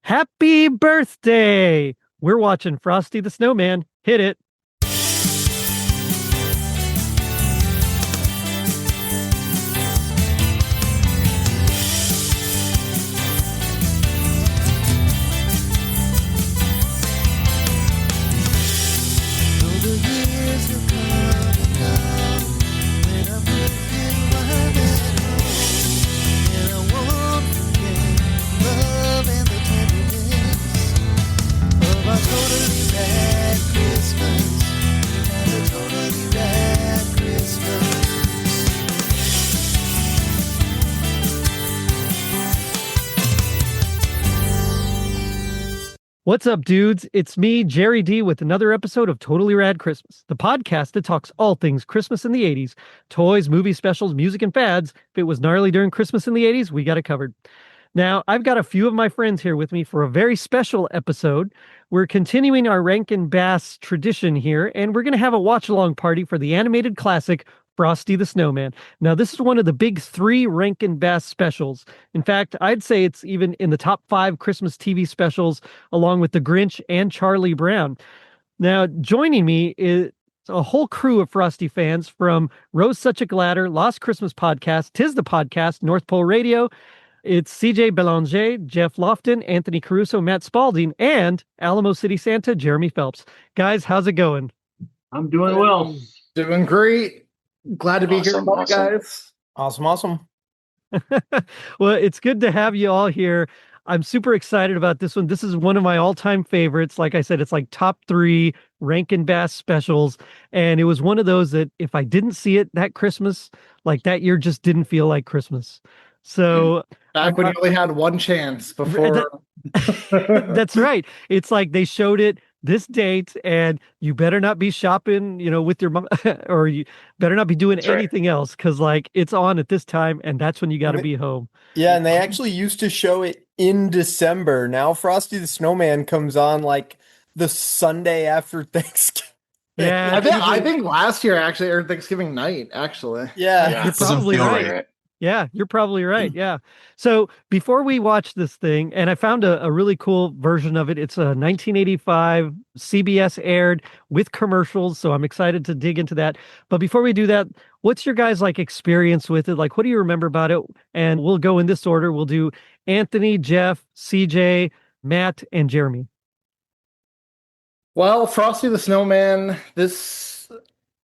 Happy birthday! We're watching Frosty the Snowman. Hit it. What's up, dudes? It's me, Jerry D, with another episode of Totally Rad Christmas, the podcast that talks all things Christmas in the 80s, toys, movie specials, music, and fads. If it was gnarly during Christmas in the 80s, we got it covered. Now, I've got a few of my friends here with me for a very special episode. We're continuing our Rankin Bass tradition here, and we're going to have a watch-along party for the animated classic Frosty the Snowman. Now, this is one of the big 3 Rankin Bass specials. In fact, I'd say it's even in the top 5 Christmas TV specials, along with The Grinch and Charlie Brown. Now, joining me is a whole crew of Frosty fans from Rose Such a Gladder, Lost Christmas Podcast, Tis the Podcast, North Pole Radio. It's CJ Belanger, Jeff Lofton, Anthony Caruso, Matt Spalding, and Alamo City Santa, Jeremy Phelps. Guys, how's it going? I'm doing well. Doing great. Glad to be here, guys. Awesome. Well, it's good to have you all here. I'm super excited about this one. This is one of my all-time favorites. Like I said, it's like top 3 Rankin Bass specials. And it was one of those that if I didn't see it that Christmas, like that year just didn't feel like Christmas. So back when you only had one chance before. That's right. It's like they showed it this date and you better not be shopping, with your mom, or you better not be doing anything else. Cause like it's on at this time and that's when you got to be home. Yeah. And they actually used to show it in December. Now Frosty the Snowman comes on like the Sunday after Thanksgiving. Yeah. I think last year actually, or Thanksgiving night, actually. Yeah. You're probably right. Yeah, you're probably right. Yeah. So before we watch this thing, and I found a really cool version of it. It's a 1985 CBS aired with commercials. So I'm excited to dig into that. But before we do that, what's your guys' experience with it? Like, what do you remember about it? And we'll go in this order. We'll do Anthony, Jeff, CJ, Matt, and Jeremy. Well, Frosty the Snowman, this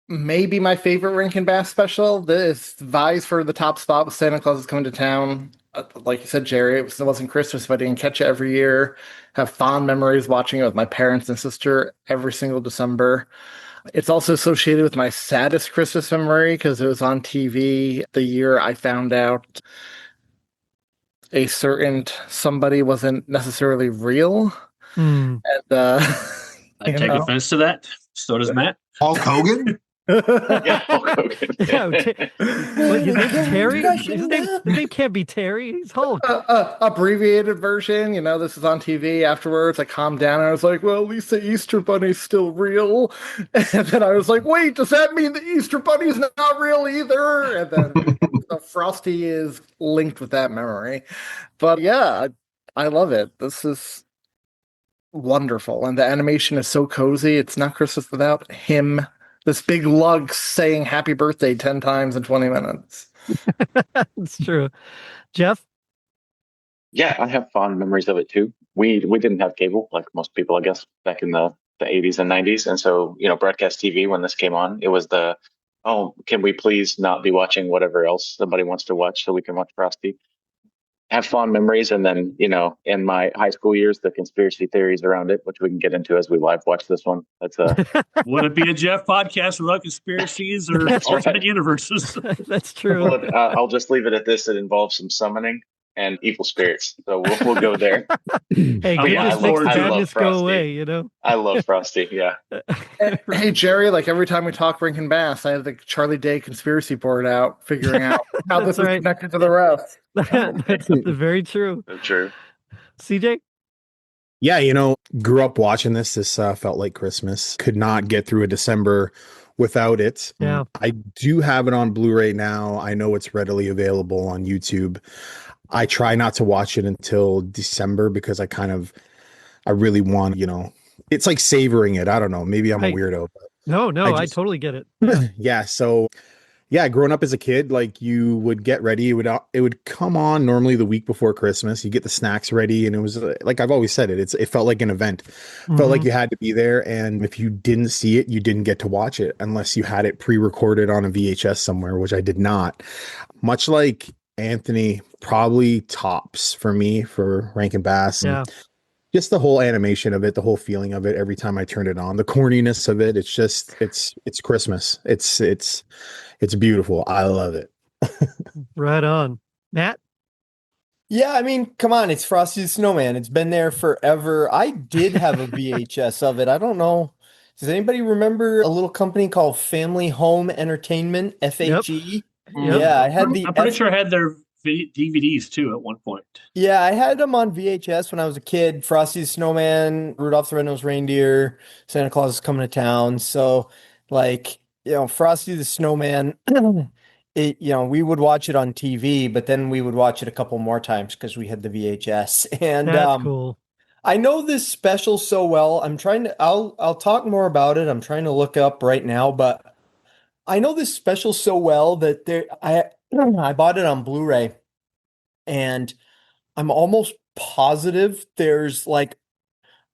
may be my favorite Rankin Bass special. This vies for the top spot with Santa Claus is Coming to Town. Like you said, Jerry, it wasn't Christmas, but I didn't catch it every year. Have fond memories watching it with my parents and sister every single December. It's also associated with my saddest Christmas memory because it was on TV the year I found out a certain somebody wasn't necessarily real. And I take offense to that. So does Matt. Hulk Hogan? Yeah, Hulk Hogan. His name's Terry? His name can't be Terry. He's Hulk. Abbreviated version, this is on TV. Afterwards, I calmed down and I was like, well, at least the Easter Bunny's still real. And then I was like, wait, does that mean the Easter Bunny's not real either? And then Frosty is linked with that memory. But yeah, I love it. This is wonderful. And the animation is so cozy. It's not Christmas without him. This big lug saying happy birthday 10 times in 20 minutes. It's true. Jeff? Yeah, I have fond memories of it too. We didn't have cable like most people, I guess, back in the 80s and 90s. And so, broadcast TV, when this came on, it was can we please not be watching whatever else somebody wants to watch so we can watch Frosty? Have fond memories, and then in my high school years, the conspiracy theories around it, which we can get into as we live watch this one. That's would it be a Jeff podcast without conspiracies or alternate universes? That's true. Well, I'll just leave it at this. It involves some summoning and evil spirits, so we'll go there. Hey, goodness makes the madness go away. I love Frosty. Yeah. Hey Jerry, like every time we talk Rankin Bass, I have the Charlie Day conspiracy board out, figuring out how this is connected to the rest. That's very true. True. CJ? Yeah, grew up watching this. This felt like Christmas. Could not get through a December without it. Yeah. I do have it on Blu-ray now. I know it's readily available on YouTube. I try not to watch it until December because I really want, it's like savoring it. I don't know. Maybe I'm a Right. weirdo, but No, I I just, totally get it. Yeah. yeah. So yeah, growing up as a kid, like you would get ready. It would come on normally the week before Christmas. You get the snacks ready, and it was like I've always said it felt like an event. Felt like Mhm. you had to be there, and if you didn't see it, you didn't get to watch it unless you had it pre-recorded on a VHS somewhere, which I did not. Much like Anthony, probably tops for me for Rankin Bass, and Yeah. just the whole animation of it, the whole feeling of it every time I turn it on, the corniness of it. It's just it's Christmas. It's beautiful. I love it. Right on. Matt? Yeah, I mean, come on, it's Frosty the Snowman. It's been there forever. I did have a VHS of it. I don't know. Does anybody remember a little company called Family Home Entertainment, Yep. FHE? Yep. Yeah, I had the I'm pretty sure I had their DVDs too at one point. Yeah, I had them on VHS when I was a kid. Frosty the Snowman, Rudolph the Red-Nosed Reindeer, Santa Claus is coming to town. So, like, Frosty the Snowman, we would watch it on TV, but then we would watch it a couple more times because we had the VHS. And That's cool. I know this special so well. I'll talk more about it. I'm trying to look up right now, but I know this special so well that I bought it on Blu-ray, and I'm almost positive there's like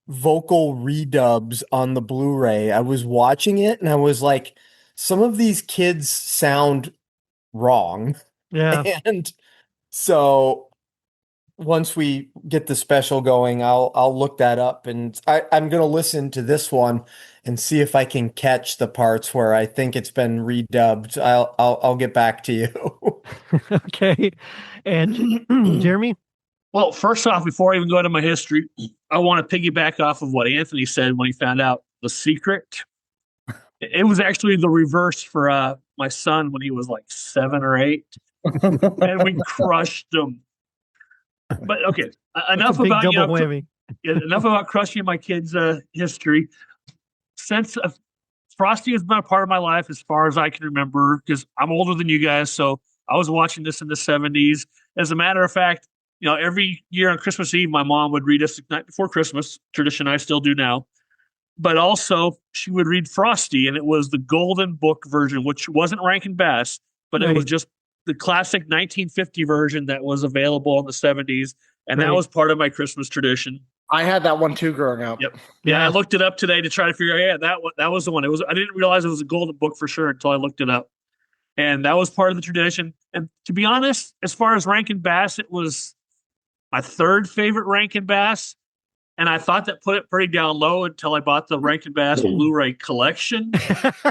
vocal redubs on the Blu-ray. I was watching it and I was like, some of these kids sound wrong. Yeah. And so once we get the special going, I'll look that up, and I'm gonna listen to this one and see if I can catch the parts where I think it's been redubbed. I'll get back to you. Okay. And Jeremy? Well, first off, before I even go into my history, I want to piggyback off of what Anthony said when he found out the secret. It was actually the reverse for my son when he was like 7 or 8, and we crushed him. But okay, enough Big about double whammy. enough about crushing my kids' history. Since Frosty has been a part of my life as far as I can remember, because I'm older than you guys, so I was watching this in the 70s. As a matter of fact, every year on Christmas Eve, my mom would read us the night before Christmas, tradition I still do now. But also, she would read Frosty, and it was the Golden Book version, which wasn't Rankin Bass, but it was Right. just the classic 1950 version that was available in the 70s. And that Right. was part of my Christmas tradition. I had that one too growing up. Yep. Yeah, I looked it up today to try to figure out. Yeah, that was the one. I didn't realize it was a Golden Book for sure until I looked it up, and that was part of the tradition. And to be honest, as far as Rankin Bass, it was my third favorite Rankin Bass, and I thought that put it pretty down low until I bought the Rankin Bass Blu-ray collection,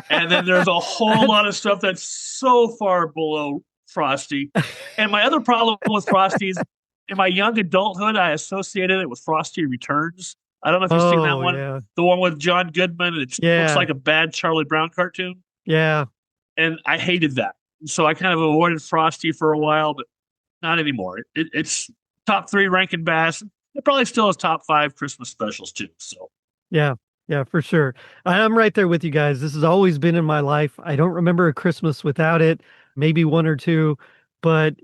and then there's a whole lot of stuff that's so far below Frosty. And my other problem with Frosty is, in my young adulthood, I associated it with Frosty Returns. I don't know if you've seen that one, Yeah. the one with John Goodman. It looks like a bad Charlie Brown cartoon. Yeah. And I hated that. So I kind of avoided Frosty for a while, but not anymore. It's top 3 Rankin Bass. It probably still has top 5 Christmas specials too. So Yeah. Yeah, for sure. I'm right there with you guys. This has always been in my life. I don't remember a Christmas without it, maybe one or two, but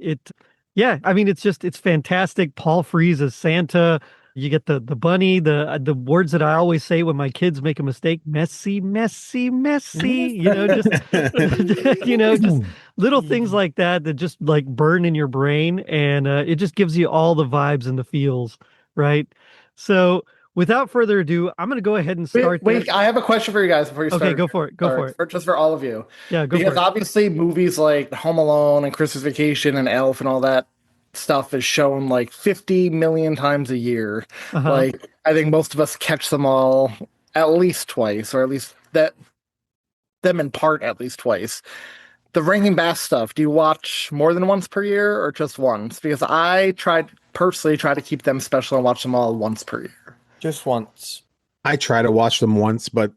yeah, I mean, it's fantastic. Paul Frees as Santa. You get the bunny, the words that I always say when my kids make a mistake: messy, messy, messy. Just just little things like that just like burn in your brain, and it just gives you all the vibes and the feels, right? So without further ado, I'm going to go ahead and start. Wait, I have a question for you guys before you start. Okay, go for it. Go for it. Just for all of you. Yeah, go because for it. obviously movies like Home Alone and Christmas Vacation and Elf and all that stuff is shown like 50 million times a year. Uh-huh. Like, I think most of us catch them all at least twice, or at least them in part at least twice. The Rankin Bass stuff, do you watch more than once per year or just once? Because I personally try to keep them special and watch them all once per year. Just once. I try to watch them once, but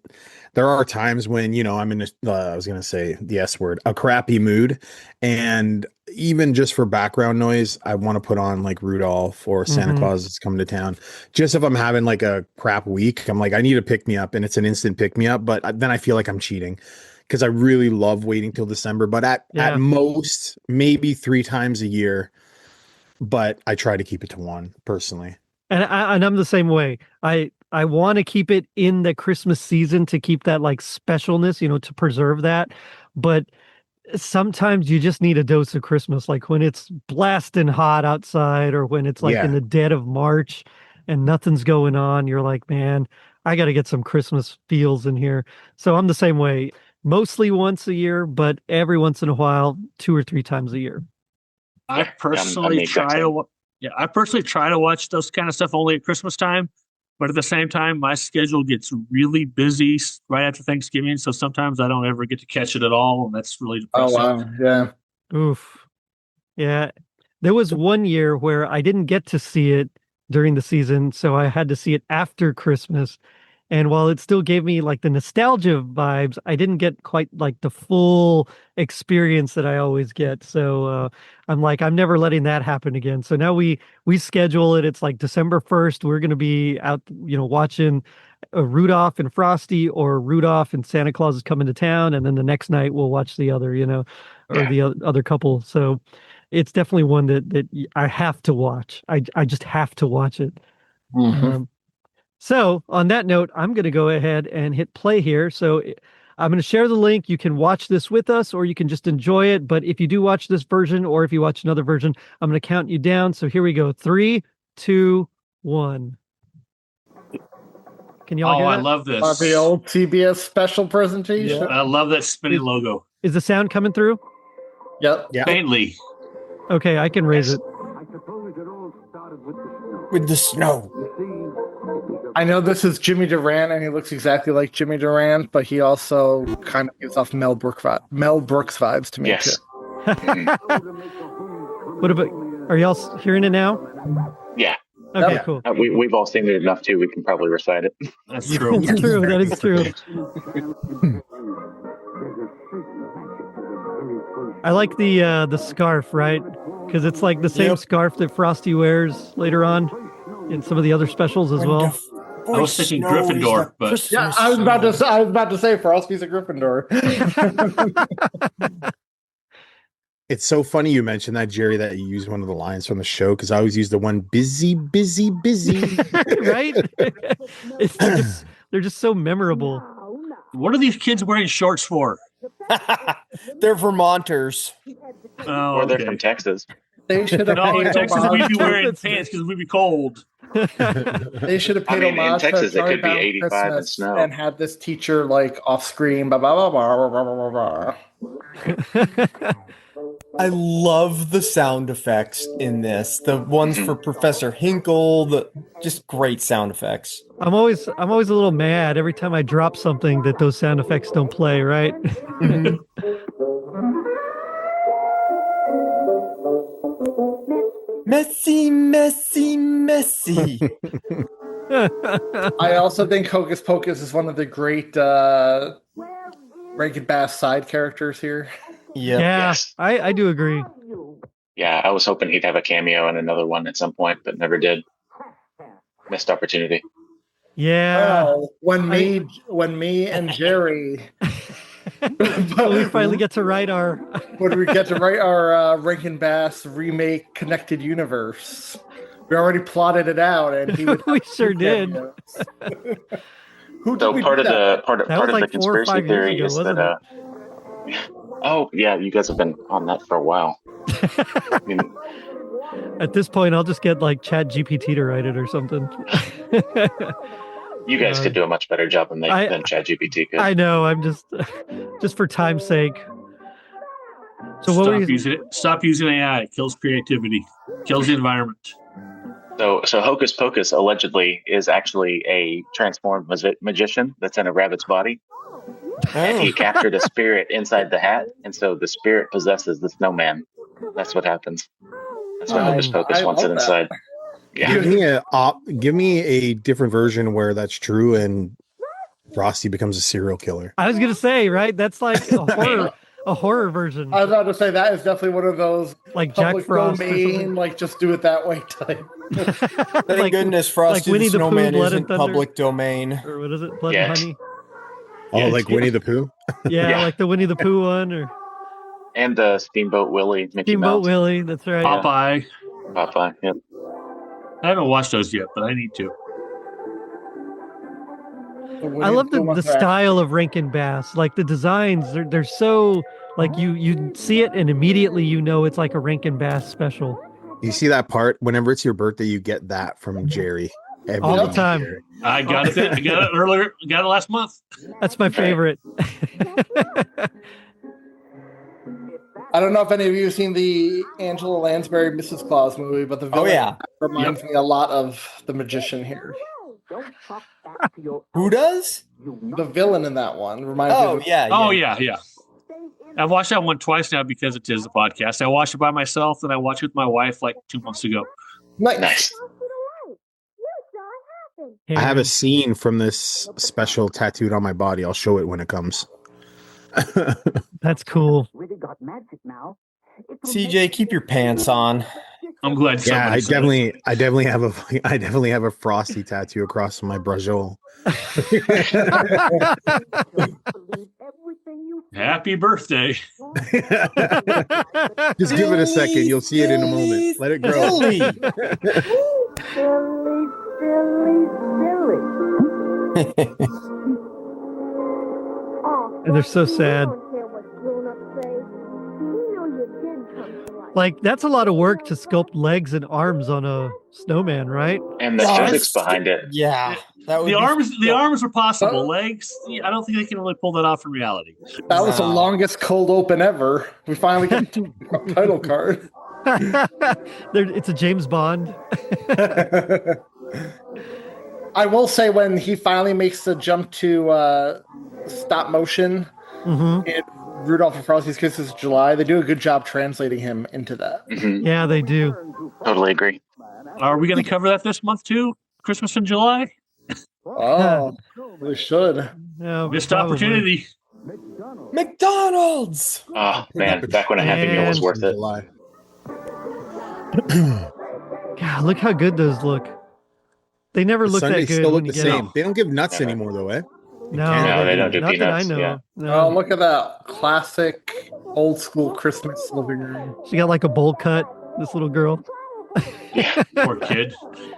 there are times when, I'm in I was going to say the S word, a crappy mood. And even just for background noise, I want to put on like Rudolph or Santa Claus is coming to town. Just if I'm having like a crap week, I'm like, I need to pick me up, and it's an instant pick me up. But then I feel like I'm cheating because I really love waiting till December. But at most, maybe 3 times a year, but I try to keep it to one personally. And I'm the same way. I want to keep it in the Christmas season to keep that like specialness, to preserve that. But sometimes you just need a dose of Christmas, like when it's blasting hot outside or when it's like in the dead of March and nothing's going on. You're like, man, I got to get some Christmas feels in here. So I'm the same way, mostly once a year, but every once in a while, 2 or 3 times a year. I personally try to watch those kind of stuff only at Christmas time. But at the same time, my schedule gets really busy right after Thanksgiving. So sometimes I don't ever get to catch it at all. And that's really depressing. Oh, wow. Yeah. Oof. Yeah. There was one year where I didn't get to see it during the season. So I had to see it after Christmas. And while it still gave me like the nostalgia vibes, I didn't get quite like the full experience that I always get. So I'm like, I'm never letting that happen again. So now we schedule it. It's like December 1st. We're going to be out, watching Rudolph and Frosty, or Rudolph and Santa Claus is coming to town. And then the next night we'll watch the other, the other couple. So it's definitely one that I have to watch. I just have to watch it. Mm-hmm. So on that note, I'm going to go ahead and hit play here. So I'm going to share the link. You can watch this with us, or you can just enjoy it. But if you do watch this version, or if you watch another version, I'm going to count you down. So here we go. 3, 2, 1. Can y'all hear that? I love this. The old TBS special presentation. Yeah. I love that spinning logo. Is the sound coming through? Yep. Yeah. Faintly. Okay, I can raise it. With the snow. I know this is Jimmy Durant, and he looks exactly like Jimmy Durant, but he also kind of gives off Mel Brooks vibes to me too. What about? Are y'all hearing it now? Yeah. Okay, cool. We've all seen it enough too. We can probably recite it. That's true. That's true. That is true. I like the scarf, right? Because it's like the same scarf that Frosty wears later on in some of the other specials as well. I was thinking Gryffindor, but Yeah, I was about to say Frosty's a Gryffindor. It's so funny you mentioned that, Jerry, that you used one of the lines from the show, because I always use the one busy, busy, busy. Right? They're just so memorable. What are these kids wearing shorts for? They're Vermonters. Oh, Or they're from Texas. They should have No, in paid Texas homage. we'd be wearing pants because we'd be cold. They should have paid in homage to Texas it Charlie could be Brown 85 and Christmas snow. and had this teacher like off screen. Blah, blah, blah, blah, blah, blah, blah. I love the sound effects in this. The ones for Professor Hinkle, just great sound effects. I'm always a little mad every time I drop something that those sound effects don't play, right? Messy, messy, messy. I also think Hocus Pocus is one of the great Rankin Bass side characters here. Yeah. Yes. I do agree. Yeah, I was hoping he'd have a cameo in another one at some point, but never did. Missed opportunity. Yeah. Well, when me and Jerry When we finally get to write our Rankin Bass remake Connected Universe, we already plotted it out, and he would. We sure did. Who did So we part do of that? the That was like the 4 or 5 conspiracy years theory ago, is wasn't that oh yeah, you guys have been on that for a while. I mean, At this point, I'll just get like Chat GPT to write it or something. you guys could do a much better job than ChatGPT could. I know. I'm just for time's sake. So what were you? Stop using AI. It kills creativity. Kills the environment. So Hocus Pocus allegedly is actually a transformed magician that's in a rabbit's body. And he captured a spirit inside the hat, and so the spirit possesses the snowman. That's what happens. That's what Hocus Pocus wants it inside. Yeah. Give me a different version where that's true and Frosty becomes a serial killer. I was gonna say, right? That's like a horror version. I was about to say that is definitely one of those Like Jack public Frost or domain, something. like just do it that way type. Thank goodness Frosty Winnie the the Pooh, Snowman Blood isn't and Thunder. public domain. Or what is it? Blood Yeah. and Honey? Oh, like Winnie the Pooh? Yeah, like the Winnie the Pooh one, or And Steamboat Willie, Mickey Steamboat Mouse. Willie. That's right. Popeye. Popeye. Yep. I haven't watched those yet, but I need to. I love the style of Rankin Bass. Like the designs, they're so like you see it and immediately you know it's like a Rankin Bass special. You see that part? Whenever it's your birthday, you get that from Jerry. All the time. year. I got it. I got it earlier. Got it last month. That's my favorite. I don't know if any of you have seen the Angela Lansbury Mrs. Claus movie, but the villain reminds me a lot of the magician here. Who does? The villain in that one reminds me of Yeah. I've watched that one twice now because it is a podcast. I watched it by myself, and I watched it with my wife like 2 months ago. Nice. I have a scene from this special tattooed on my body. I'll show it when it comes. That's cool. CJ, keep your pants on. I'm glad. Yeah, I somebody said definitely have a Frosty tattoo across my brajol. it. Happy birthday. Just give it a second. You'll see it in a moment. Let it grow. And they're so sad. Like that's a lot of work to sculpt legs and arms on a snowman, right? And the physics behind it. Yeah. That would The arms are possible. Legs, I don't think they can really pull that off in reality. That was the longest cold open ever. We finally got a title card. It's a James Bond. I will say when he finally makes the jump to stop motion in Rudolph and Frosty's Christmas July, they do a good job translating him into that. Mm-hmm. Yeah, they do. Totally agree. Are we going to cover that this month too? Christmas in July? Oh, we should. Yeah, Missed probably. opportunity. McDonald's. Oh man, back when a Happy Meal was worth it. God, look how good those look. They never look that Sundays good. still when look you the get same. them. They don't give nuts Never. anymore, though, eh? No, they don't do not that I peanuts, know. yeah. No. Oh, look at that classic old school Christmas living room. She got like a bowl cut, this little girl. Poor kid.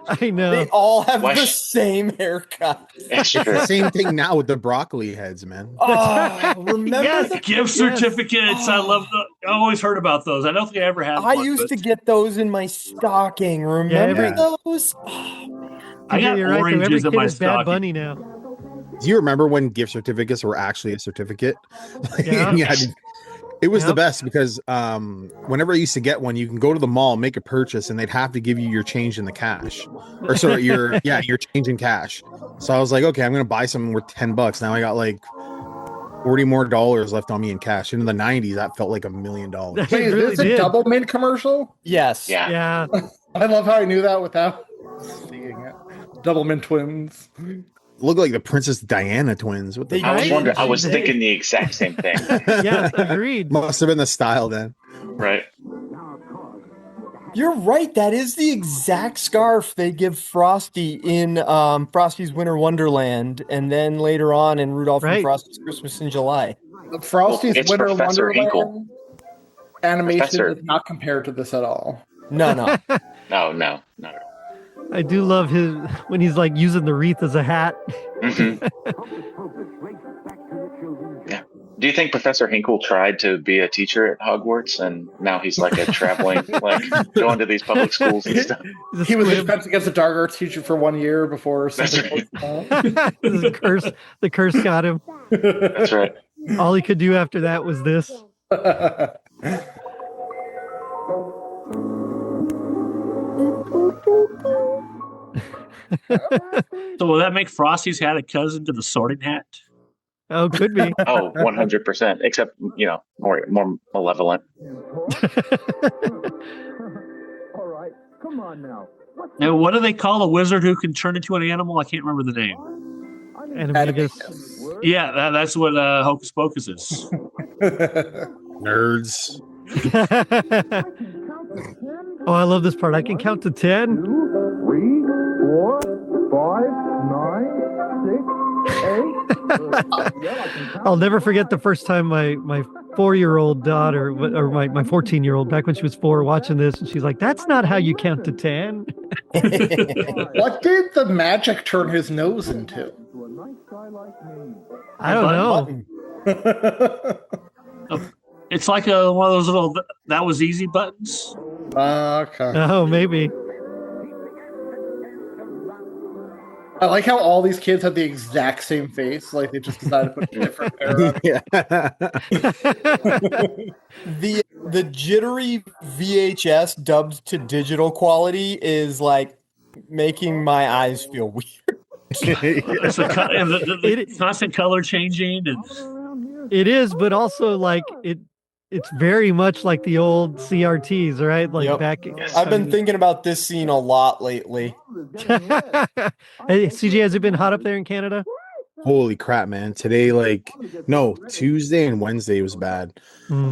I know. They all have Why the sh- same haircut. It's It's true. the same thing now with the broccoli heads, man. Oh, remember Yes. the Gift certificates. I love those. I always heard about those. I don't think I ever had I one. used to but get those in my stocking. Remember every- those? I got You're right, though. Every oranges in kid my is Bad stocking. Bunny now. Do you remember when gift certificates were actually a certificate? Yeah. It was the Yep. best because whenever I used to get one, you can go to the mall, make a purchase, and they'd have to give you your change in the cash. Or sorry, your change in cash. So I was like, okay, I'm gonna buy something worth $10. Now I got like $40 more left on me in cash. In the 90s, that felt like $1 million. It Wait, is really this a did. double mint commercial? Yes. Yeah. Yeah. I love how I knew that without seeing it. Double mint twins. Look like the Princess Diana twins. What the I was Right? wondering. I was They- thinking the exact same thing. Yeah, agreed. Must have been the style then. Right. You're right. That is the exact scarf they give Frosty in Frosty's Winter Wonderland, and then later on in Rudolph and Right. Frosty's Christmas in July. Frosty's It's Winter Professor Wonderland Hinkle. animation Professor. is not compared to this at all. No. No, not at all. I do love his when he's like using the wreath as a hat. Mhm. Yeah. Do you think Professor Hinkle tried to be a teacher at Hogwarts, and now he's like a traveling, like going to these public schools and stuff? He's a He was squib. defense against the dark arts teacher for 1 year before That's something right. The curse got him. That's right. All he could do after that was this. So will that make Frosty's hat a cousin to the Sorting Hat? Oh, could be. Oh, 100%. Except, more malevolent. Now, what do they call a wizard who can turn into an animal? I can't remember the name. Animagus. Yeah, that's what Hocus Pocus is. Nerds. Oh, I love this part. I can count to 10. 3, 4, 5, 9, 6, 8. I'll never forget the first time my 4-year-old daughter, or my 14-year-old, back when she was 4, watching this, and she's like, "That's not how you count to 10." What did the magic turn his nose into? I don't know. It's like one of those little "that was easy" buttons. Okay. Oh, maybe. I like how all these kids have the exact same face. Like they just decided to put a different pair on. Yeah. The jittery VHS dubbed to digital quality is like making my eyes feel weird. It's and the constant color changing, and It is, but also like it's very much like the old CRTs, right? Like Yep. back. I've been thinking about this scene a lot lately. Hey, CJ, has it been hot up there in Canada? Holy crap, man. Today, no, Tuesday and Wednesday was bad.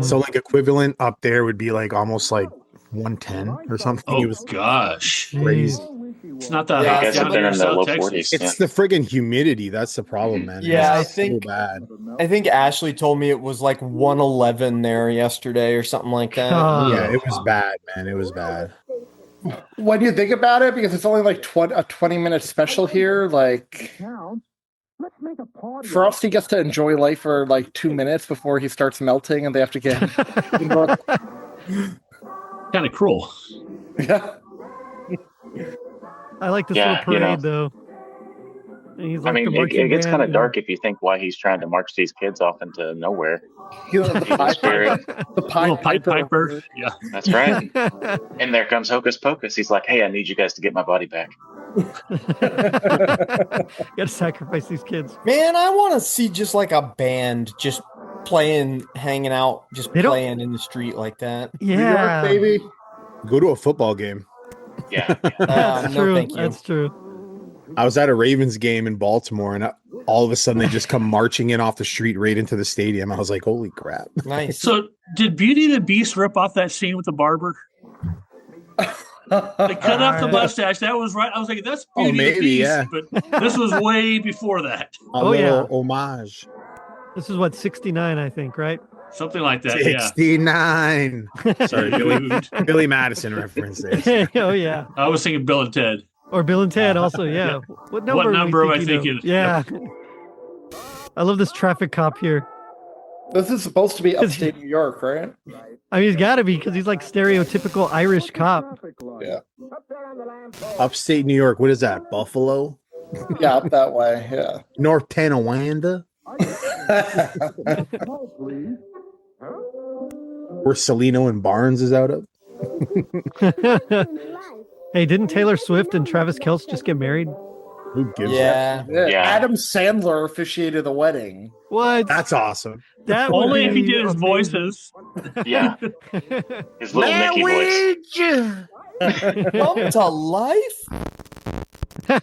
So equivalent up there would be almost 110 or something. oh It was gosh, crazy. it's not that Yeah, hot I guess down I've been there in the low South 40s. Texas. It's the friggin' humidity. That's the problem, man. Yeah, It's so bad. I think Ashley told me it was like 111 there yesterday or something like that. Yeah, it was bad, man. It was bad. When you think about it, because it's only like a 20-minute special here, like Frosty gets to enjoy life for like 2 minutes before he starts melting and they have to get Kind of cruel. Yeah. I like this Yeah, little parade though. And he's I like mean, the it marching gets band, kind of you know. dark if you think why he's trying to march these kids off into nowhere. You know, the Pied Spirit. the Little Pied Pied Piper. Piper. Yeah. That's right. And there comes Hocus Pocus. He's like, hey, I need you guys to get my body back. Gotta sacrifice these kids. Man, I want to see just like a band just playing, hanging out, just They don't- playing in the street like that. New York, Yeah, baby. Go to a football game. Yeah. That's No, true. thank you. That's true. I was at a Ravens game in Baltimore, and all of a sudden they just come marching in off the street right into the stadium. I was like, holy crap. Nice. So, did Beauty and the Beast rip off that scene with the barber? They cut off the mustache. That was right. I was like, that's Beauty and the maybe, Beast. yeah. But this was way before that. A Oh, little yeah. homage. This is what 69, I think, right? Something like that. Yeah. 69. Sorry, Billy Madison reference there. Oh yeah, I was thinking Bill and Ted. or Bill and Ted also. Yeah. What number? number am I you thinking? know? Yeah. I love this traffic cop here. This is supposed to be upstate New York, right? I mean, he's got to be because he's like stereotypical Irish cop. Yeah. Upstate New York. What is that? Buffalo? Yeah, up that way. Yeah. North Tonawanda? Where Salino and Barnes is out of? Hey, didn't Taylor Swift and Travis Kelce just get married? Who gives a Yeah. Yeah. Adam Sandler officiated the wedding. What? That's awesome. That would Only if he be did his amazing. voices. Yeah. His little Mickey voice. Come to life?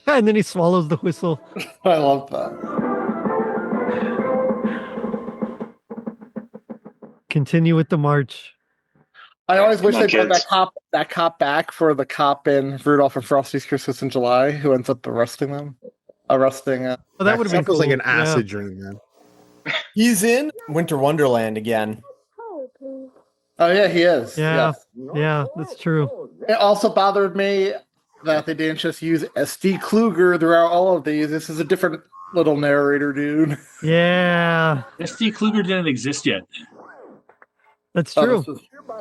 And then he swallows the whistle. I love that. Continue with the march. I always wish Come on, they brought kids. that cop back for the cop in Rudolph and Frosty's Christmas in July who ends up arresting them. Oh, that would have been feels cool. like an Yeah. acid dream, man. He's in Winter Wonderland again. Oh yeah, he is. Yeah. Yes. Yeah, that's true. It also bothered me that they didn't just use SD Kluger throughout all of these. This is a different little narrator dude. Yeah, S.D. Kluger didn't exist yet. that's true.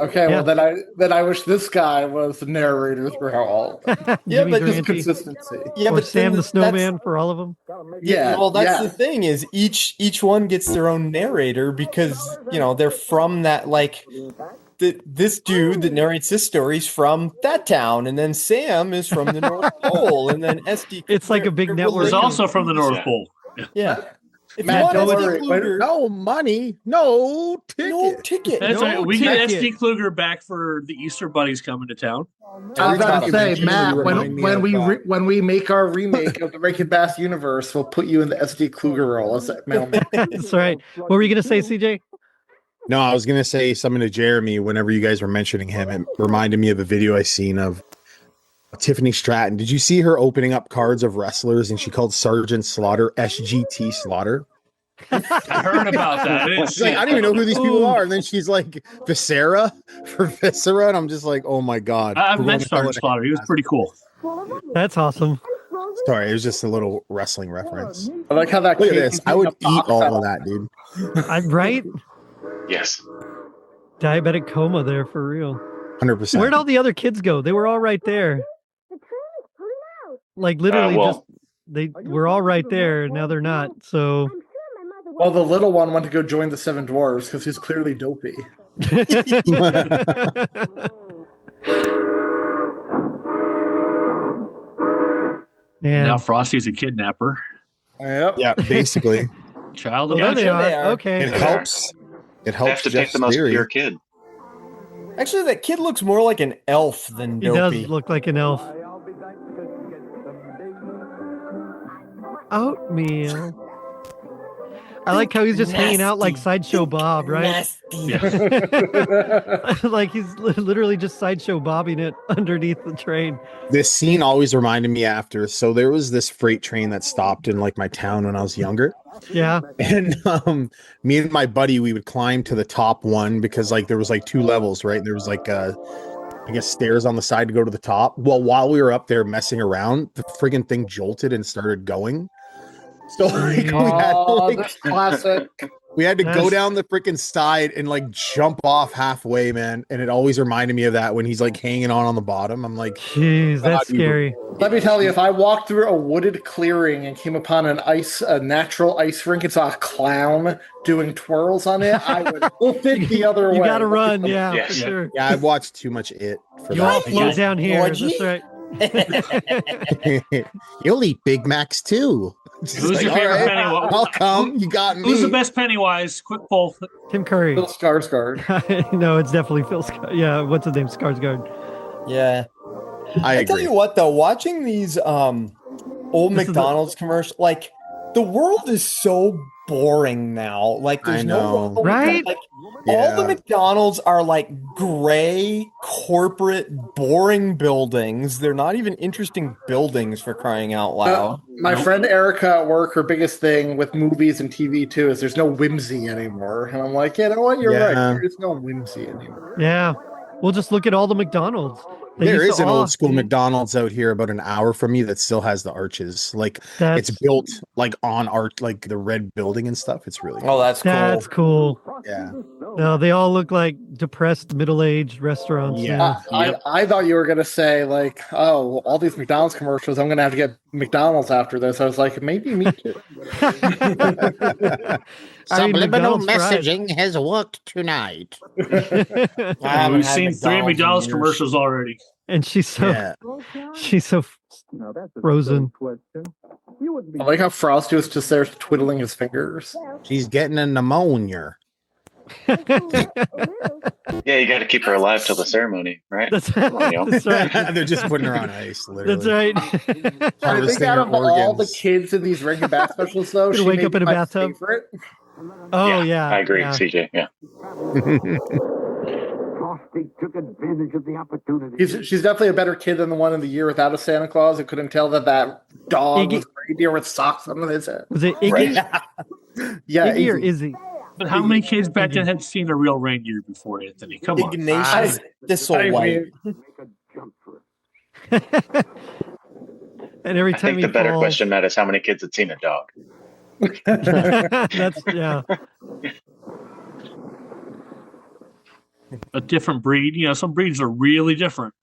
Okay, Yeah. well then I wish this guy was the narrator throughout all of them. Yeah, Jimmy but Just Durante. consistency. Yeah, Or but Sam the then Snowman for all of them. Yeah. Well, that's yeah. the thing is each one gets their own narrator because they're from that this dude that narrates this story is from that town, and then Sam is from the North Pole, and then SD. It's like a big they're network. He's related. also from the North Yeah. Pole. Yeah. If Matt, you want don't SD worry. Kluger, No money, no ticket. no ticket. That's No right. We get ticket. S.D. Kluger back for the Easter bunnies coming to town. I was about to say, Every time Matt, you remind me when of, when we make our remake of the Rankin Bass universe, we'll put you in the SD Kluger role as that mailman. That's right. What were you gonna say, CJ? No, I was gonna say something to Jeremy whenever you guys were mentioning him. It reminded me of a video I seen of Tiffany Stratton. Did you see her opening up cards of wrestlers and she called Sergeant Slaughter SGT Slaughter? I heard about that. I didn't She's see like, it. I don't even know who these people are. And then she's like, Viscera for Viscera. And I'm just like, oh my God. I've We're met going to hell Sergeant in a Slaughter. He was pretty cool. That's awesome. Sorry, it was just a little wrestling reference. I like how that Look at kid this. is I would eating a eat all pop of that, dude. I'm right. Yes. Diabetic coma there for real. 100%. Where'd all the other kids go? They were all right there. Like literally just they were all right there. Now they're not. So Well, the little one went to go join the Seven Dwarves because he's clearly dopey. Man. Now Frosty's a kidnapper. Yep. Yeah, basically. Child Well, of there they Gotcha, are. they are. Okay. It helps. It I helps have to pick Jeff's the most theory. pure kid. Actually, that kid looks more like an elf than He does dopey. look like an elf. Oatmeal. I like how he's just hanging out like Sideshow Bob, right? Nasty. Like he's literally just Sideshow Bobbing it underneath the train. This scene always reminded me after. So there was this freight train that stopped in like my town when I was younger. Yeah. And me and my buddy, we would climb to the top one because like there was like 2 levels, right? There was like I guess stairs on the side to go to the top. Well, while we were up there messing around, the friggin' thing jolted and started going. So like, That's classic. we had to go That's- down the freaking side and like jump off halfway, man. And it always reminded me of that when he's like hanging on the bottom. I'm like, Jeez, that's God, you- scary. Let me tell you, if I walked through a wooded clearing and came upon a natural ice rink and saw a clown doing twirls on it, I would hoof it the other way. You gotta run, yeah, Yeah. for sure. yeah, I've watched too much It for You all that. float down here. Orgy? That's right. You'll eat Big Macs too. Just Who's your like, favorite all right, Pennywise? I'll come. You got me. Who's the best Pennywise? Quick poll. Tim Curry. Bill Skarsgård. No, it's definitely Phil. Yeah, what's his name? Skarsgård. Yeah. I I tell agree. you what, though, watching these old This is McDonald's commercials, like the world is so boring now. Like there's I no know. Right? Like Yeah. all the McDonald's are like gray, corporate, boring buildings. They're not even interesting buildings for crying out loud. My friend Erica at work, her biggest thing with movies and TV too is there's no whimsy anymore. And I'm like, you know what? You're right. Yeah. There's no whimsy anymore. Yeah. We'll just look at all the McDonald's. They There used is to an all- old school McDonald's out here about an hour from me that still has the arches. Like That's, it's built like on art, like the red building and stuff. It's really Oh, that's cool. that's cool. yeah. No, they all look like depressed middle-aged restaurants. Yeah. I thought you were gonna say like, oh, all these McDonald's commercials, I'm gonna have to get McDonald's after this. I was like, maybe me too. I mean, McDonald's fries. has worked tonight. I haven't We've had seen 3 in McDonald's years. commercials already. And she's so Yeah. she's so frozen. I like how Frosty was just there twiddling his fingers. She's getting a pneumonia. Yeah, you got to keep her alive till the ceremony, right? That's, Millennial. that's right. They're just putting her on ice, literally. That's right. I think Harvesting out her of all the organs. kids in these Rankin Bass specials, though, Gonna she wake may up be in a my bathtub. favorite. Oh yeah. I agree, yeah. CJ. Yeah. Frosty took advantage of the opportunity. She's definitely a better kid than the one in the Year Without a Santa Claus. I couldn't tell that dog Iggy. was reindeer with socks on his head. Was it Iggy? Yeah, Iggy or Iggy. Izzy? But how many kids back then had seen a real reindeer before, Anthony? Come on. Ignatius I Thistlewhite. mean, Make a jump for it. And every I time think he the better falls, question, Matt, is how many kids had seen a dog? that's yeah. A different breed. You know, some breeds are really different.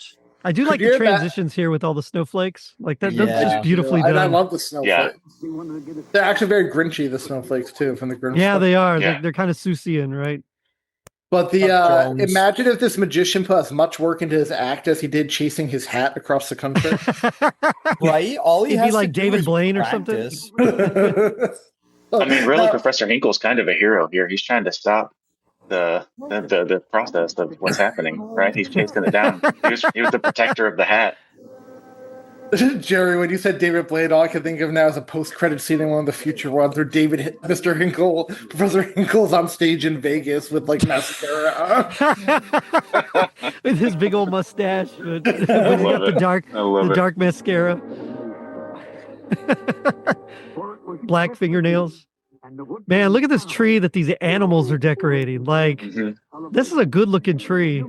I do Could like you the hear that? transitions here with all the snowflakes. Like that, that's Yeah. just beautifully and I done. love the snowflakes. He wanted to get his They're actually very Grinchy, the snowflakes, too, from the Grinch. Yeah, stuff. they are. Yeah. They're kind of Susian, right? But the Jones. imagine if this magician put as much work into his act as he did chasing his hat across the country. Right? All he He'd be has like to do David is Blaine or something. practice. I mean, really, Now- Professor Hinkle's kind of a hero here. He's trying to stop the process of what's happening, right? He's chasing it down. He was the protector of the hat. Jerry, when you said David Blaine, all I can think of now is a post-credit scene in one of the future ones where Mr. Hinkle, Professor Hinkle's on stage in Vegas with like mascara. With his big old mustache, but he's got love the it. dark, I love the it. dark mascara, black fingernails. and the wood Man, look at this tree that these animals are decorating. Like, Mhm. this is a good looking tree.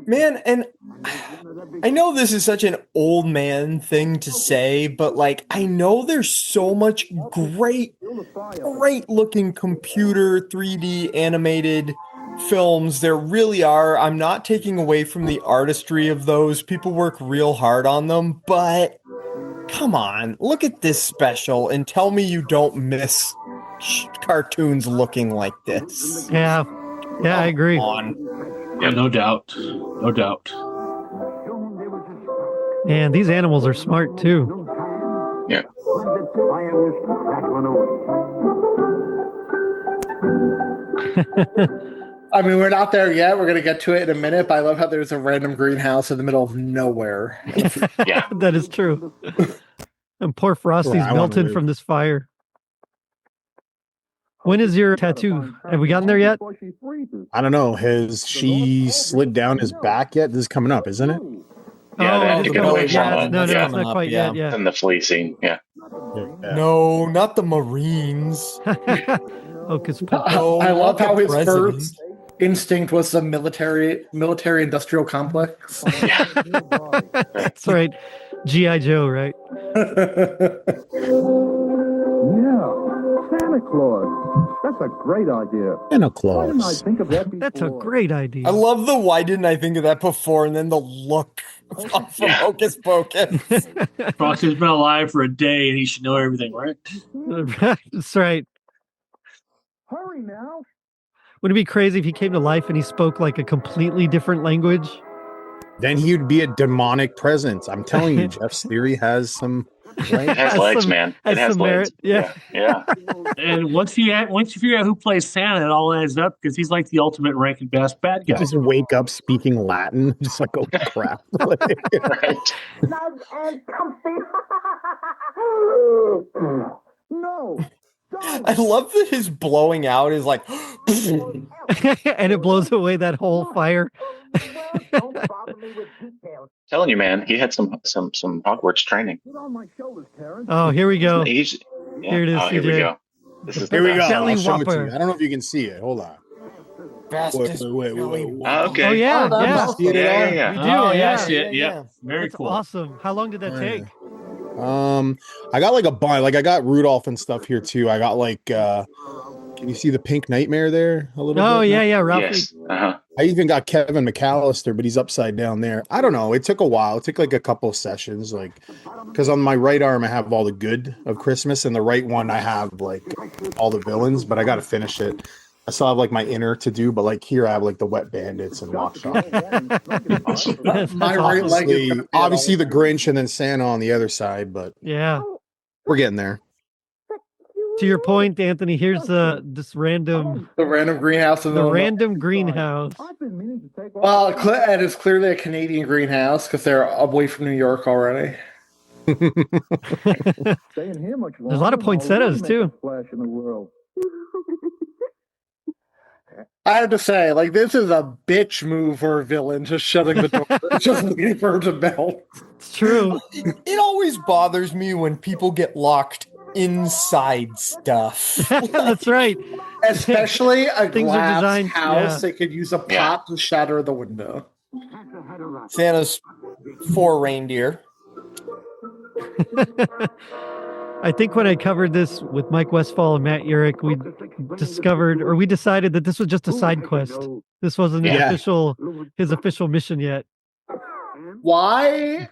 Man, and I know this is such an old man thing to say, but like I know there's so much great looking computer 3D animated films. There really are. I'm not taking away from the artistry of those. People work real hard on them, but come on, look at this special and tell me you don't miss cartoons looking like this. Yeah. Yeah, I agree. Come on. Yeah, no doubt. No doubt. Man, these animals are smart too. Yeah. I mean, we're not there yet. We're gonna get to it in a minute. But I love how there's a random greenhouse in the middle of nowhere. Yeah. That is true. And poor Frosty's I wanna melted live. from this fire. When is your tattoo? Have we gotten there yet? I don't know. Has she slid down his back yet? This is coming up, isn't it? Yeah, they it have is to get coming away up. from Yeah, the- no, yeah. it's not quite yet. Yeah. And the flea scene. Yeah. Yeah. No, not the Marines. Oh, because No, I love not the how his president. first instinct was the military industrial complex. that's right. G.I. Joe, right? Yeah, Santa Claus. That's a great idea. Santa Why didn't I Claus. think of that before? That's a great idea. I love the why didn't I think of that before, and then the look from Yeah. Hocus Pocus. Frosty's been alive for a day and he should know everything, right? That's right. Hurry now. Wouldn't it be crazy if he came to life and he spoke like a completely different language? Then he'd be a demonic presence. I'm telling you, Jeff's theory has some. It has legs, some- man. has It has some legs. merit. Yeah. Yeah. And once you figure out who plays Santa, it all adds up because he's like the ultimate Rankin Bass bad You guy. just wake up speaking Latin, just like, oh crap. Right. Snug and comfy. No. I love that his blowing out is like And it blows away that whole fire. Don't bother me with details. Telling you, man, he had some Hogwarts training. Get on my shoulders, Terrence. Oh, here we go. He's, yeah. Here it is, Oh, here we CJ. go. This is Here we the go. best. Belly I'll show it to whopper. you. I don't know if you can see it. Hold on. fastest wait. belly Oh, whopper. okay. Oh, yeah. Oh, Yeah. that's See it at all? Yeah. We do. Oh, yeah. yeah, shit. yeah, Yep. yeah. Very That's cool. awesome. How long did that take? I got like a bunch. Like I got Rudolph and stuff here too. I got like can you see the pink nightmare there a little Oh, bit? yeah, Ralphie. Yes. Uh-huh. I even got Kevin McAllister, but he's upside down there. I don't know. It took a while. It took like a couple of sessions, like because on my right arm I have all the good of Christmas, and the right one I have like all the villains. But I got to finish it. I still have like my inner to do, but like here I have like the Wet Bandits and Watchalong. My right leg is gonna be Obviously the Grinch and then Santa on the other side, but Yeah. we're getting there. To your point, Anthony, here's this random the random greenhouse in the random greenhouse. I've been meaning to take Well, and it's clearly a Canadian greenhouse because they're away from New York already. Staying here much There's a lot of poinsettias, too. Flash in the world. I have to say, like, this is a bitch move for a villain, just shutting the door, just waiting for her to melt. It's true. It always bothers me when people get locked inside stuff. That's right. Especially a Things are glass designed- house, yeah. they could use a pot Yeah. to shatter the window. Santa's 4 reindeer. I think when I covered this with Mike Westfall and Matt Urich, we decided that this was just a side quest. This wasn't Yeah. his official mission yet. Why?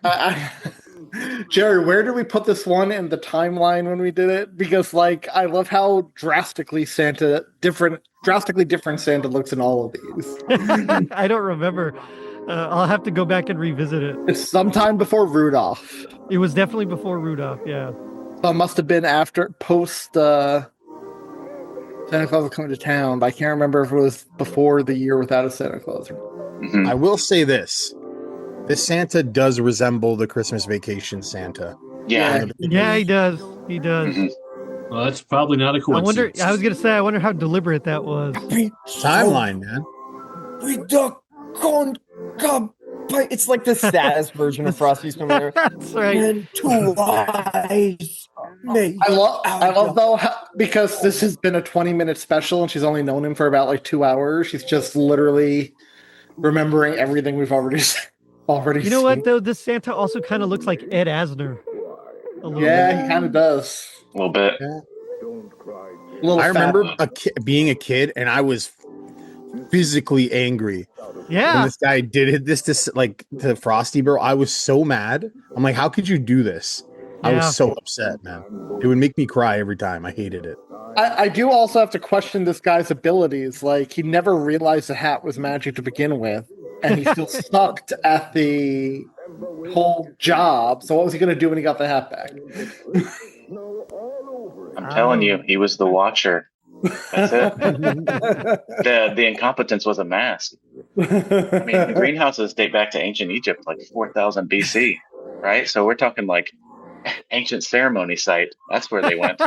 Jerry, where did we put this one in the timeline when we did it? Because, like, I love how drastically different Santa looks in all of these. I don't remember. I'll have to go back and revisit it. It's sometime before Rudolph. It was definitely before Rudolph. Yeah. So it must have been post Santa Claus was coming to town, but I can't remember if it was before the year without a Santa Claus. Mhm. I will say this. This Santa does resemble the Christmas Vacation Santa. Yeah. Yeah, he does. He does. Mhm. Well, that's probably not a I wonder. coincidence. I was gonna say. I wonder how deliberate that was. Timeline, man. It's like the saddest version of Frosty's Coming There. That's right. And 2 eyes Mate, I love though because this has been a 20-minute special and she's only known him for about like 2 hours. She's just literally remembering everything we've already You know seen. what though? This Santa also kind of looks like Ed Asner. A little Yeah, bit. he kind of does. A little bit. A little I fat. remember being a kid and I was physically angry when Yeah. this guy did this to Frosty, bro. I was so mad. I'm like, how could you do this? I Yeah. was so upset, man. It would make me cry every time. I hated it. I do also have to question this guy's abilities. Like, he never realized the hat was magic to begin with, and he still sucked at the whole job. So what was he going to do when he got the hat back? I'm telling you, he was the watcher. That's it. The incompetence was a mask. I mean, the greenhouses date back to ancient Egypt, like 4000 BC, right? So we're talking like ancient ceremony site. That's where they went.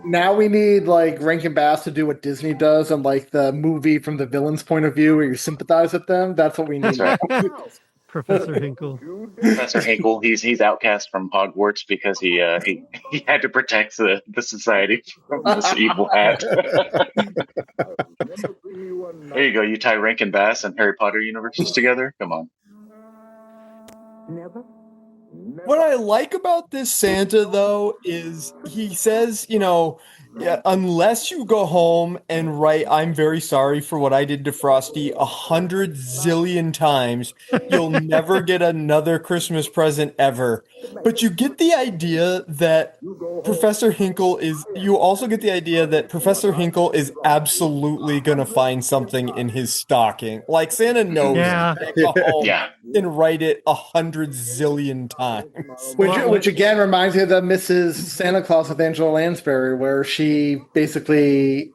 Now we need like Rankin Bass to do what Disney does and like the movie from the villain's point of view where you sympathize with them. That's what we need. That's right. Professor Hinkle. Professor Hinkle, he's outcast from Hogwarts because he had to protect the society from this evil hat. There you go. You tie Rankin Bass and Harry Potter universes together. Come on. What I like about this Santa, though, is he says, yeah, unless you go home and write, I'm very sorry for what I did to Frosty 100 zillion times, you'll never get another Christmas present ever. But you get the idea that you also get the idea that Professor Hinkle is absolutely going to find something in his stocking. Like Santa knows Yeah. he's gonna go home Yeah. and write it 100 zillion times. Which again reminds me of the Mrs. Santa Claus with Angela Lansbury, where she basically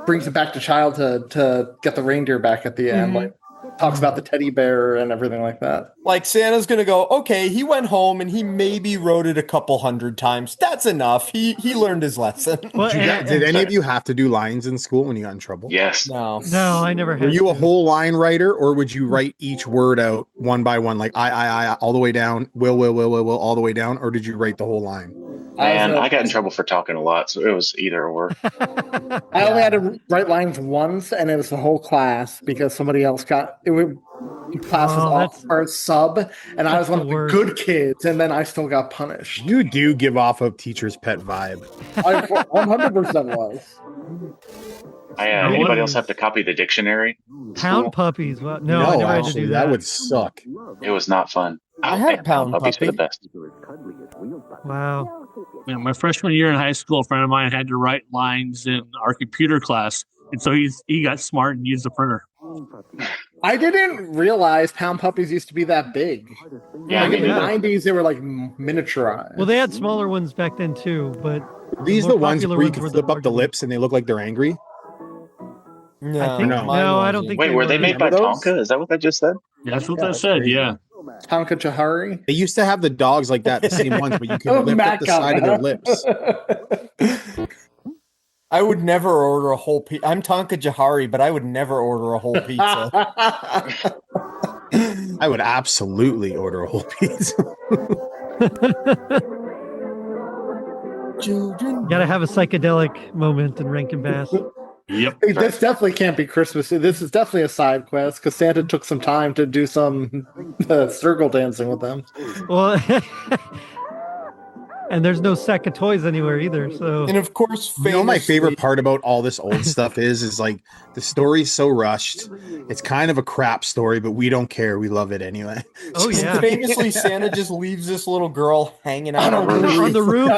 brings him back to childhood to get the reindeer back at the end. Like, talks about the teddy bear and everything like that. Like Santa's gonna go, okay, he went home and he maybe wrote it a couple hundred times. That's enough. He learned his lesson. Well, Did any of you have to do lines in school when you got in trouble? Yes. No. No, I never had. Were you a to. whole line writer, or would you write each word out one by one, like I, all the way down, will, all the way down, or did you write the whole line? And I got in trouble for talking a lot, so it was either or. I only had to write lines once, and it was the whole class because somebody else got it. Class was off for a sub, and I was one of the good kids, and then I still got punished. You do give off a teacher's pet vibe. I 100% was. Anybody else have to copy the dictionary? Pound puppies. Well, no, I never had to do that. That would suck. It was not fun. I had a pound puppies puppy. for the best. Wow. Yeah, my freshman year in high school, a friend of mine had to write lines in our computer class, and so he got smart and used the printer. I didn't realize pound puppies used to be that big. Yeah, Like in the yeah. 90s, they were like miniaturized. Well, they had smaller ones back then too, but These more the ones popular where you ones can were flip up the larger lips and they look like they're angry. No, I think, no. no, I don't think. Wait, were they made by Remember those? Tonka? Is that what I just said? Yeah, that's what Yeah, that that's said. crazy. Yeah. Tonka Chahari. They used to have the dogs like that, the same ones, but you could lift up the side of their lips. I would never order a whole pizza. I'm Tonka Jahari, but I would never order a whole pizza. I would absolutely order a whole pizza. Children. Gotta have a psychedelic moment in Rankin Bass. Yep. Hey, this definitely can't be Christmas. This is definitely a side quest because Santa took some time to do some circle dancing with them. Well, and there's no sack of toys anywhere either. So And of course, You know, my famously- favorite part about all this old stuff is like the story's so rushed. It's kind of a crap story, but we don't care. We love it anyway. oh yeah, Famously, Santa just leaves this little girl hanging out on a roof. on the roof.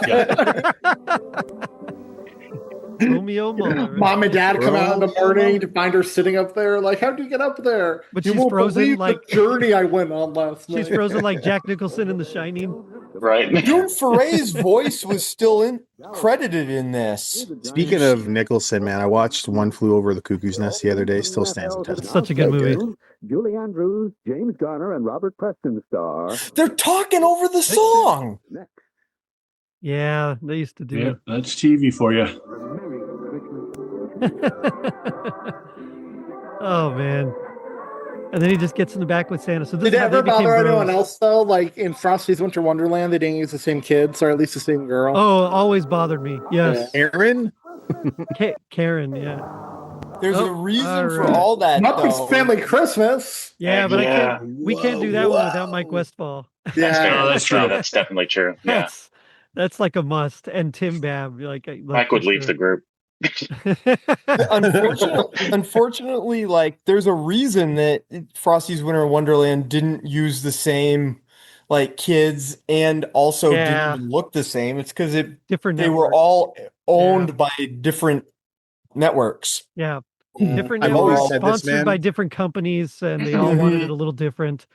Romeo Muller. Mom and Dad come out in the morning to find her sitting up there. Like, how'd you get up there? But you she's won't frozen, believe like- the journey I went on last night. She's frozen like Jack Nicholson in The Shining. Right. June Foray's voice was still credited in this. Speaking of Nicholson, man, I watched One Flew Over the Cuckoo's Nest the other day. Still stands the test. It's such a good movie. Julie Andrews, James Garner, and Robert Preston star. They're talking over the song. Yeah, they used to do Yeah, it. that's TV for you. Oh man. And then he just gets in the back with Santa. So this Did is it how they ever became bother anyone bros. else though? Like in Frosty's Winter Wonderland, they didn't use the same kids, or at least the same girl. Oh, always bothered me. Yes. Aaron? Karen, yeah. There's Oh, a reason for right. all that, Muppets though. Family Christmas. Yeah, but Yeah. we can't do that one without Mike Westfall. That's Yeah. fair. Oh, that's true. That's definitely true. Yeah. That's like a must. And Tim Babb, like Mike would leave the group. Unfortunately, like there's a reason that Frosty's Winter Wonderland didn't use the same like kids and also Yeah. didn't look the same. It's because different they were networks. all owned by different networks. Yeah. Different I've always networks, said this, sponsored man. by different companies, and they all wanted it a little different.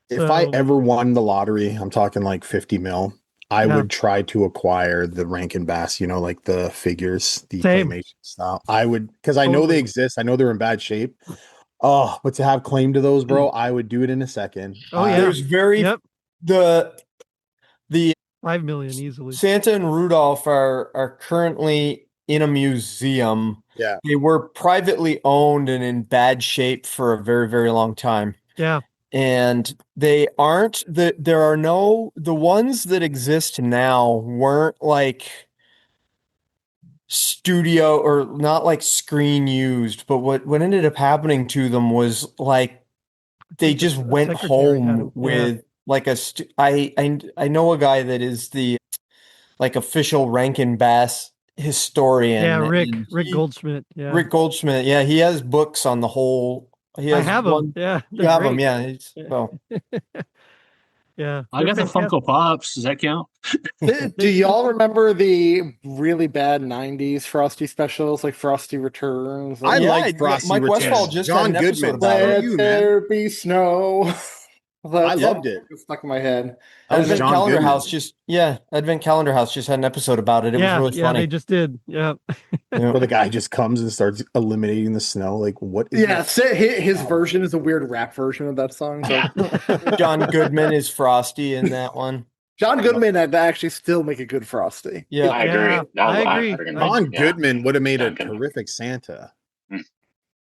If I ever won the lottery, I'm talking like 50 mil, I would try to acquire the Rankin Bass, you know, like the figures, the Same. claymation style. I would, because I know they exist. I know they're in bad shape. Oh, but to have claim to those, bro, I would do it in a second. Oh, yeah. There's the 5 million easily. Santa and Rudolph are currently in a museum. Yeah. They were privately owned and in bad shape for a very, very long time. Yeah. And they aren't the ones that exist now weren't like studio or not like screen used, but what ended up happening to them was like they just went home with like I know a guy that is the like official Rankin Bass historian. Yeah, Rick Goldschmidt. Yeah. Rick Goldschmidt. Yeah, he has books on the whole. I have them. Yeah, you have them. Yeah. So. Yeah. I got the Funko Pops. Does that count? Do y'all remember the really bad '90s Frosty specials, like Frosty Returns? I like Frosty Mike Returns. Westfall just John had an episode Goodman. about Let it. there be snow. I loved it. It's stuck in my head. Advent John Calendar Goodman. House Advent Calendar House just had an episode about it. It was really funny. They just did. Yeah. Where the guy just comes and starts eliminating the snow. Like, what is that? His version is a weird rap version of that song. So. John Goodman is Frosty in that one. John Goodman would actually still make a good Frosty. Yeah, I agree. I agree. John Goodman would have made a terrific Santa.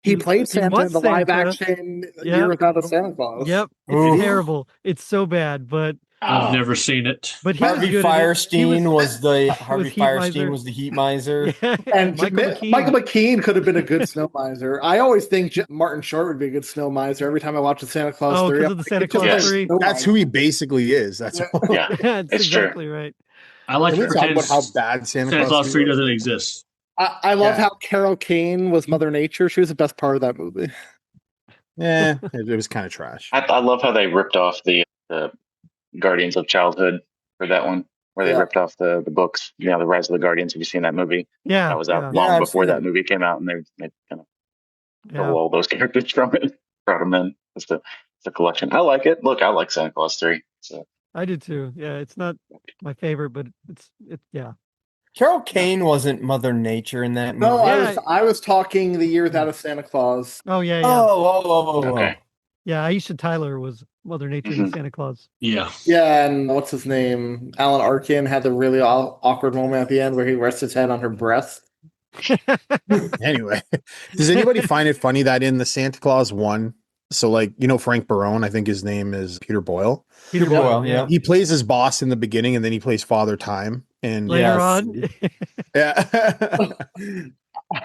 He played Santa was in the live Santa. action Year Without a Santa Claus. Yep. It's terrible. It's so bad, but I've never seen it. But he was Harvey good at it. Firestein was the Heat Miser. was the Heat Miser. And Michael McKean could have been a good snow miser. I always think Martin Short would be a good snow miser. Every time I watch the Santa Claus 3, because of the Santa Claus 3. That's who he basically is. That's Yeah, That's it's exactly true. right. I like Can to we talk pretend about how bad Santa Claus 3 was? doesn't exist. I love how Carol Kane was Mother Nature. She was the best part of that movie. Yeah, it was kind of trash. I love how they ripped off the Guardians of Childhood for that one, where they ripped off the books. You know, the Rise of the Guardians. Have you seen that movie? Yeah. That was out yeah. long before that movie came out, and they kind of stole all those characters from it, brought them in. It's a collection. I like it. Look, I like Santa Claus 3. So. I do too. Yeah, it's not my favorite, but it's yeah. Carol Kane wasn't Mother Nature in that movie. No, I was talking the Year Without a Santa Claus. Oh yeah. Okay. Yeah, Aisha Tyler was Mother Nature in Santa Claus. Yeah. Yeah, and what's his name? Alan Arkin had the really awkward moment at the end where he rests his head on her breast. Anyway, does anybody find it funny that in the Santa Claus 1, so like, you know, Frank Barone, I think his name is Peter Boyle. Peter Boyle, yeah. He plays his boss in the beginning and then he plays Father Time. And later on. Yeah.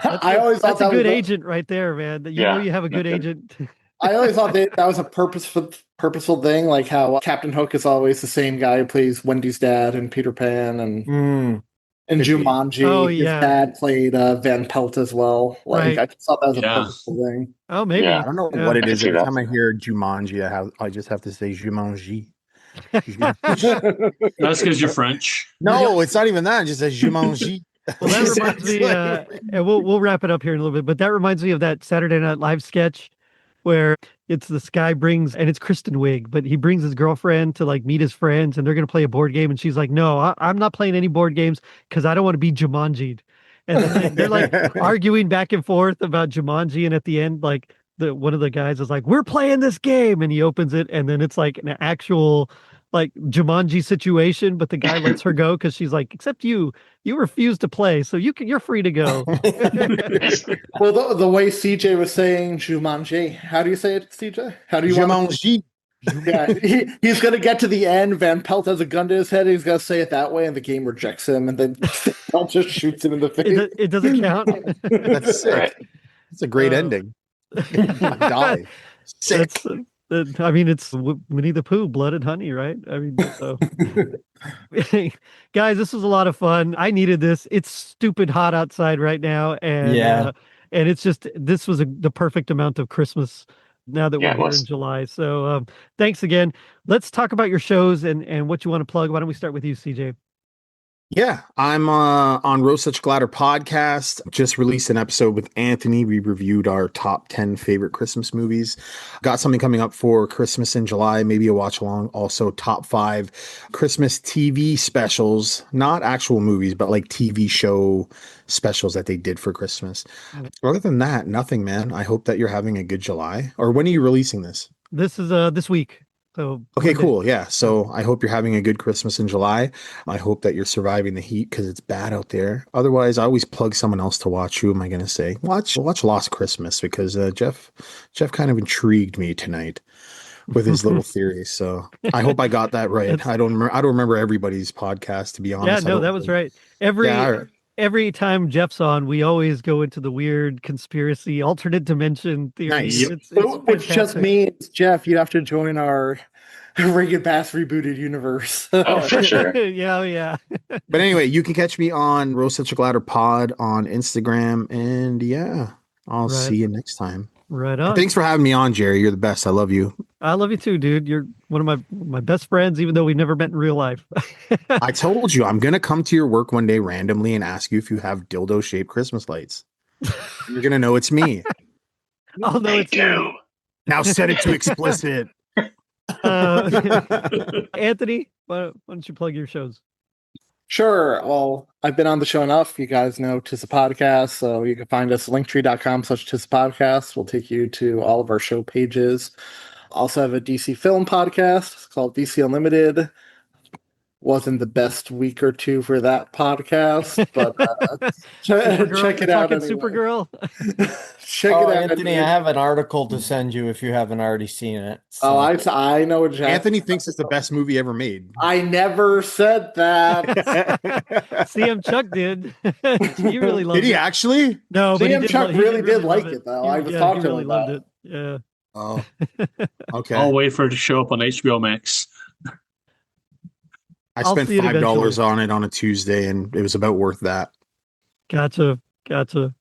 I always thought that's a good agent right there, man. You know you have a good agent. I always thought that was a purposeful thing, like how Captain Hook is always the same guy who plays Wendy's dad in Peter Pan and Jumanji. Oh, his yeah. dad played Van Pelt as well. Like I just thought that was a purposeful thing. Oh, maybe. Yeah. I don't know what it is. Every time I hear Jumanji, I just have to say Jumanji. That's because you're French. No, it's not even that. It just says Jumanji. Well, that reminds me, and we'll wrap it up here in a little bit, but that reminds me of that Saturday Night Live sketch where it's this guy brings, and it's Kristen Wiig, but he brings his girlfriend to like meet his friends and they're going to play a board game. And she's like, no, I'm not playing any board games because I don't want to be Jumanji'd. And then they're like arguing back and forth about Jumanji. And at the end, like one of the guys is like, we're playing this game. And he opens it. And then it's like an actual like Jumanji situation, but the guy lets her go because she's like, except you refuse to play, so you're free to go. Well, the way CJ was saying Jumanji, how do you say it, CJ? How do you want to? Jumanji. Yeah, he's gonna get to the end. Van Pelt has a gun to his head. He's gonna say it that way, and the game rejects him, and then Pelt just shoots him in the face. It doesn't count. That's sick. Right. It's a great ending. I die. Sick. I mean, it's Winnie the Pooh, blood and honey, right? I mean, so guys, this was a lot of fun. I needed this. It's stupid hot outside right now, and and it's just this was the perfect amount of Christmas. Now that we're here in July, so thanks again. Let's talk about your shows and what you want to plug. Why don't we start with you, CJ? Yeah, I'm on Rose Such Glatter podcast. Just released an episode with Anthony. We reviewed our top 10 favorite Christmas movies. Got something coming up for Christmas in July, maybe a watch along. Also, top 5 Christmas TV specials, not actual movies, but like TV show specials that they did for Christmas. Other than that, nothing, man. I hope that you're having a good July. Or when are you releasing this? This is this week. So okay, cool. Yeah. So I hope you're having a good Christmas in July. I hope that you're surviving the heat because it's bad out there. Otherwise, I always plug someone else to watch. Who am I going to say? Watch Lost Christmas because Jeff kind of intrigued me tonight with his little theories. So I hope I got that right. I don't remember everybody's podcast, to be honest. Yeah, no, that was right. Every time Jeff's on, we always go into the weird conspiracy, alternate dimension theory. Nice. Which just means, Jeff, you'd have to join our Rankin Bass rebooted universe. Oh, for sure. Yeah. But anyway, you can catch me on Rose Such a Glatter Pod on Instagram. And yeah, I'll see you next time. Right on. Thanks for having me on, Jerry. You're the best. I love you. I love you too, dude. You're one of my best friends, even though we've never met in real life. I told you I'm gonna come to your work one day randomly and ask you if you have dildo-shaped Christmas lights. You're gonna know it's me. I'll know it's you. Now set it to explicit. Anthony, why don't you plug your shows? Sure. Well, I've been on the show enough. You guys know Tis a Podcast, so you can find us at linktree.com/Tis a Podcast. We'll take you to all of our show pages. Also have a DC film podcast. It's called DC Unlimited. Wasn't the best week or two for that podcast, but check it out. Anyway. Supergirl. Check it out, Anthony. I have an article to send you if you haven't already seen it. So. I know what Anthony thinks it's the best movie ever made. I never said that. CM Chuck did. He really loved it. Did he actually? No, but CM Chuck really did like it though. I was talking to him about it. Yeah. Oh. Okay. I'll wait for it to show up on HBO Max. I spent $5 on it on a Tuesday, and it was about worth that. Gotcha. All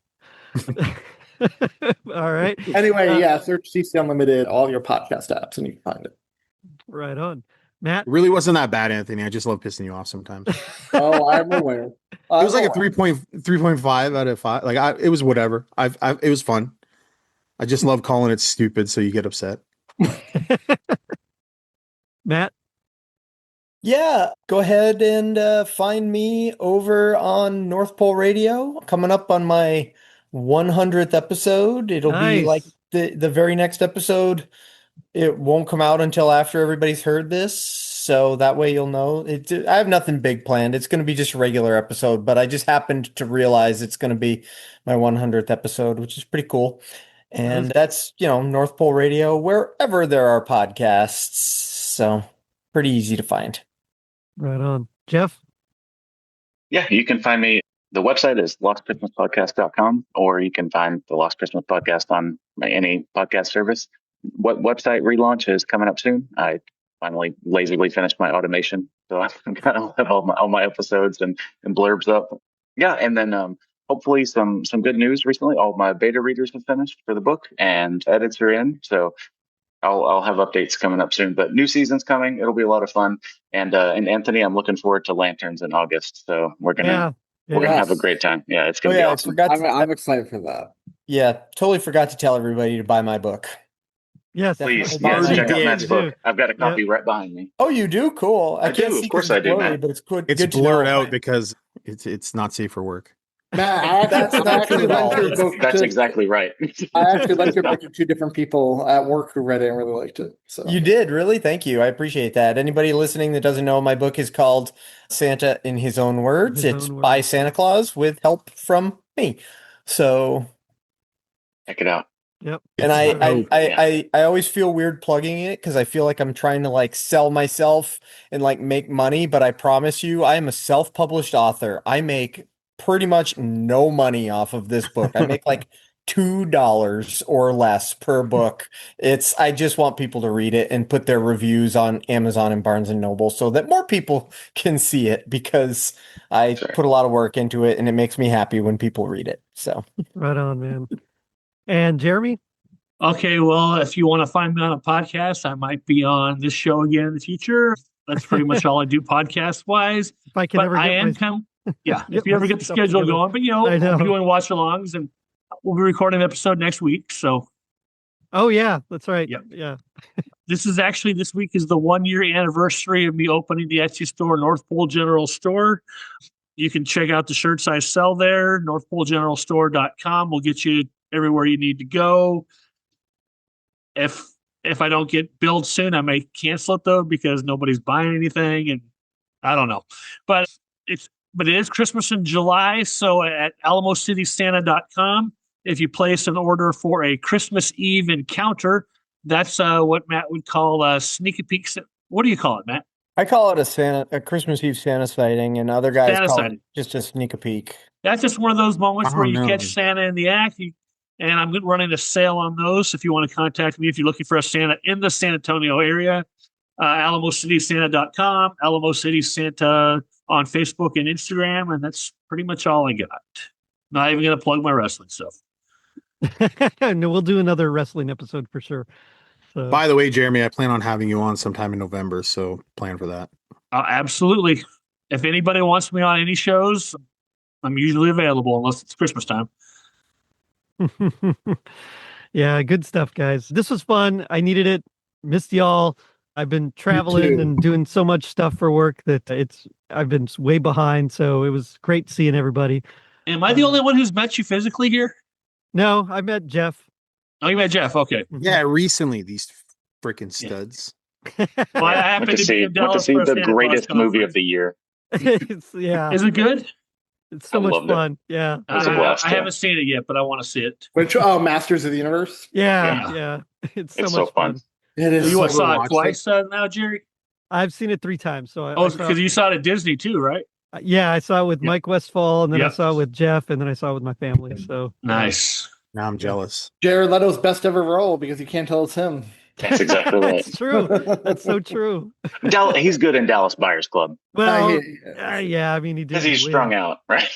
right. Anyway, search CC Unlimited, all your podcast apps, and you can find it. Right on. Matt? It really wasn't that bad, Anthony. I just love pissing you off sometimes. Oh, I'm aware. It was like a 3.5 out of 5. Like it was whatever. It was fun. I just love calling it stupid, so you get upset. Matt? Yeah, go ahead and find me over on North Pole Radio. Coming up on my 100th episode. It'll be like the very next episode. It won't come out until after everybody's heard this, so that way you'll know. I have nothing big planned. It's going to be just a regular episode, but I just happened to realize it's going to be my 100th episode, which is pretty cool. And that's, North Pole Radio, wherever there are podcasts. So pretty easy to find. Right on. Jeff? Yeah, you can find me. The website is lostchristmaspodcast.com, or you can find the Lost Christmas Podcast on any podcast service. Website relaunch is coming up soon. I finally lazily finished my automation, so I'm kind of have all my episodes and blurbs up. Yeah, and then hopefully some good news recently. All my beta readers have finished for the book, and edits are in, so I'll have updates coming up soon, but new season's coming. It'll be a lot of fun. And Anthony, I'm looking forward to Lanterns in August. So we're gonna have a great time. Yeah, it's gonna be awesome. I'm excited for that. Yeah, totally forgot to tell everybody to buy my book. Yes, please. Yes, check out Matt's book. I've got a copy right behind me. Oh, you do? Cool. I do. Of course I do, Matt. But it's good. It's blurred out because it's not safe for work. Matt, I That's actually, I not actually true at all. lent your book That's to, exactly right. I actually lent your book to two different people at work who read it and really liked it. So You did, really? Thank you. I appreciate that. Anybody listening that doesn't know, my book is called Santa in His Own Words. His It's Own by Words. Santa Claus with help from me. So, Check it out. Yep. and Yeah. I always feel weird plugging it because I feel like I'm trying to like sell myself and like make money, but I promise you, I am a self-published author. I make pretty much no money off of this book. I make like $2 or less per book. I just want people to read it and put their reviews on Amazon and Barnes and Noble so that more people can see it because I Sure. put a lot of work into it and it makes me happy when people read it. So Right on, man. And Jeremy? Okay, well, if you want to find me on a podcast, I might be on this show again in the future. That's pretty much all I do podcast wise. If I can But ever I get am my kind of, yeah, Get if you ever my get the stuff schedule together. going, but I know. we'll be doing watch alongs and we'll be recording an episode next week. So Oh yeah, that's right. Yep. Yeah. this week is the 1 year anniversary of me opening the Etsy store, North Pole General Store. You can check out the shirts I sell there, northpolegeneralstore.com will get you everywhere you need to go. If I don't get billed soon, I may cancel it though because nobody's buying anything, and I don't know. But it is Christmas in July, so at alamocitysanta.com, if you place an order for a Christmas Eve encounter, that's what Matt would call a sneaky peek. What do you call it, Matt? I call it a Christmas Eve Santa sighting, and other guys Santa call sighting. it just a sneak a peek. That's just one of those moments Oh, where you no. catch Santa in the act. And I'm running a sale on those. If you want to contact me, if you're looking for a Santa in the San Antonio area, AlamoCitySanta.com, Alamo City Santa on Facebook and Instagram, and that's pretty much all I got. Not even going to plug my wrestling stuff. No, we'll do another wrestling episode for sure. So, By the way, Jeremy, I plan on having you on sometime in November, so plan for that. Absolutely. If anybody wants me on any shows, I'm usually available unless it's Christmas time. yeah, good stuff, guys. This was fun. I needed it. Missed y'all. I've been traveling too. and doing so much stuff for work that I've been way behind. So it was great seeing everybody. Am I the only one who's met you physically here? No, I met Jeff. Oh, you met Jeff. Okay. Yeah, recently these freaking studs. Well, I happen Went to see, in Dallas for a the Santa Claus greatest movie conference. of the year. Yeah, Is it good? it's so I much loved it. fun. Yeah, was a blast, I yeah. haven't seen it yet, but I want to see it. Which Masters of the Universe? yeah. It's so It's much so fun. fun. It is. You so saw watch it twice now, Jerry? I've seen it 3 times. So Oh, I saw, because you saw it at Disney too, right? yeah, I saw it with Yep. Mike Westfall, and then I Yep. saw it with Jeff, and then I saw it with my family. So Nice. Now I'm jealous. Jared Leto's best ever role because you can't tell it's him. That's exactly right. That's true. That's so true. He's good in Dallas Buyers Club Well, I- yeah, I mean, he did. because he's win. strung out, right?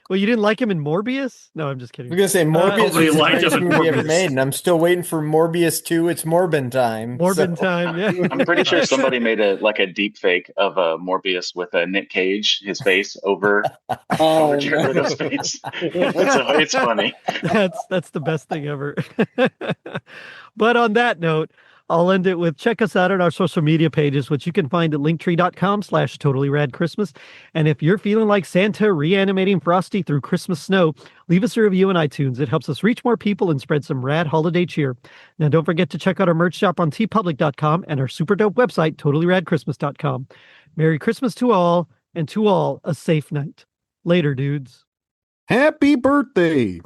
Well, you didn't like him in Morbius? No, I'm just I'm kidding. gonna say Morbius Nobody was the liked greatest him in movie ever Morbius. made, and I'm still waiting for Morbius 2. It's Morbin time. Morbin so- time, yeah. I'm pretty sure somebody made a deep fake of Morbius with Nick Cage, his face over Oh, Jared no. Leto's face. So it's funny. That's the best thing ever. But on that note, I'll end it with check us out on our social media pages, which you can find at linktree.com/totallyradchristmas. And if you're feeling like Santa reanimating Frosty through Christmas snow, leave us a review on iTunes. It helps us reach more people and spread some rad holiday cheer. Now, don't forget to check out our merch shop on tpublic.com and our super dope website, totallyradchristmas.com. Merry Christmas to all, and to all, a safe night. Later, dudes. Happy birthday.